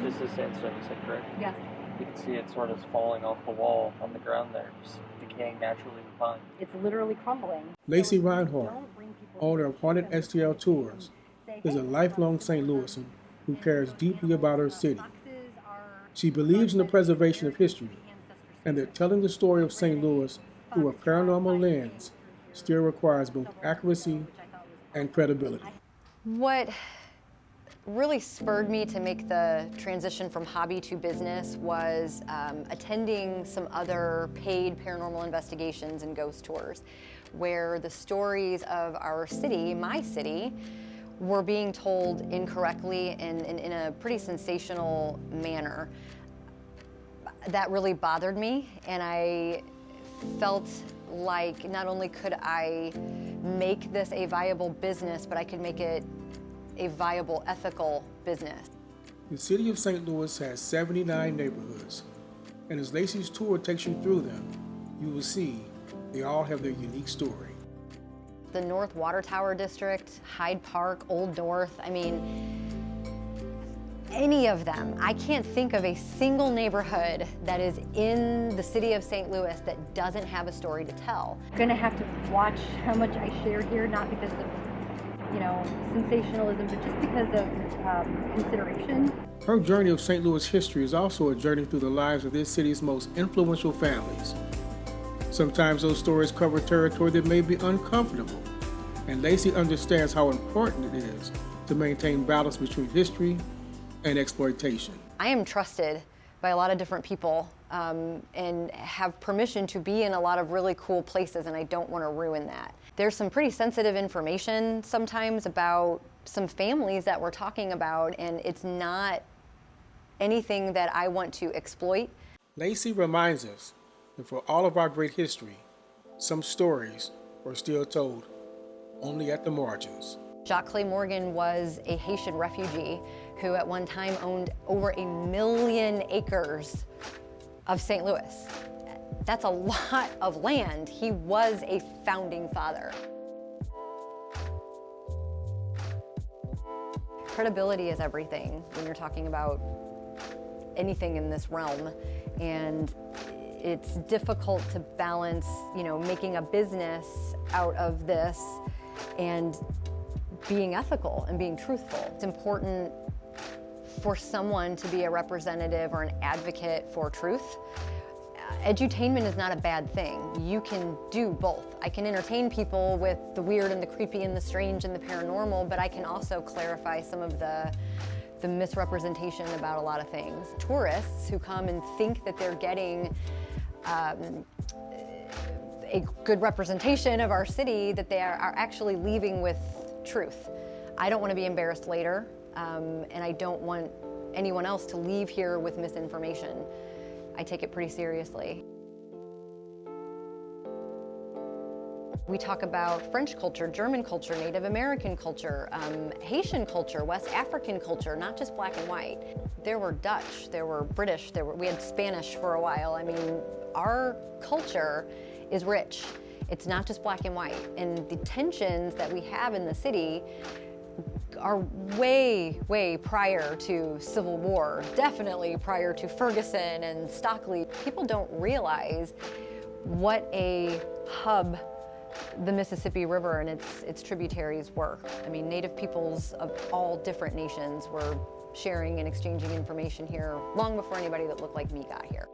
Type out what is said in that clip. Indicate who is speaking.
Speaker 1: just the sandstone, is that correct?
Speaker 2: Yes.
Speaker 1: You can see it sort of falling off the wall on the ground there, just decaying naturally with time.
Speaker 2: It's literally crumbling.
Speaker 3: Lacey Reinhardt, owner of Haunted STL Tours, is a lifelong St. Louisan who cares deeply about her city. She believes in the preservation of history and that telling the story of St. Louis through a paranormal lens still requires both accuracy and credibility.
Speaker 4: What really spurred me to make the transition from hobby to business was attending some other paid paranormal investigations and ghost tours, where the stories of our city, my city, were being told incorrectly and in a pretty sensational manner. That really bothered me, and I felt like not only could I make this a viable business, but I could make it a viable, ethical business.
Speaker 3: The city of St. Louis has 79 neighborhoods, and as Lacey's tour takes you through them, you will see they all have their unique story.
Speaker 4: The North Water Tower District, Hyde Park, Old North, I mean, any of them. I can't think of a single neighborhood that is in the city of St. Louis that doesn't have a story to tell.
Speaker 2: I'm gonna have to watch how much I share here, not because of, sensationalism, but just because of consideration.
Speaker 3: Her journey of St. Louis history is also a journey through the lives of this city's most influential families. Sometimes those stories cover territory that may be uncomfortable, and Lacey understands how important it is to maintain balance between history and exploitation.
Speaker 4: I am trusted by a lot of different people and have permission to be in a lot of really cool places, and I don't want to ruin that. There's some pretty sensitive information sometimes about some families that we're talking about, and it's not anything that I want to exploit.
Speaker 3: Lacey reminds us that for all of our great history, some stories were still told only at the margins.
Speaker 4: Jacques Clay Morgan was a Haitian refugee who at one time owned over 1 million acres of St. Louis. That's a lot of land. He was a founding father. Credibility is everything when you're talking about anything in this realm, and it's difficult to balance, making a business out of this and being ethical and being truthful. It's important for someone to be a representative or an advocate for truth. Edutainment is not a bad thing. You can do both. I can entertain people with the weird and the creepy and the strange and the paranormal, but I can also clarify some of the misrepresentation about a lot of things. Tourists who come and think that they're getting a good representation of our city, that they are actually leaving with truth. I don't want to be embarrassed later, and I don't want anyone else to leave here with misinformation. I take it pretty seriously. We talk about French culture, German culture, Native American culture, Haitian culture, West African culture, not just black and white. There were Dutch, there were British, we had Spanish for a while. I mean, our culture is rich. It's not just black and white. And the tensions that we have in the city are way, way prior to Civil War, definitely prior to Ferguson and Stockley. People don't realize what a hub the Mississippi River and its tributaries were. I mean, Native peoples of all different nations were sharing and exchanging information here long before anybody that looked like me got here.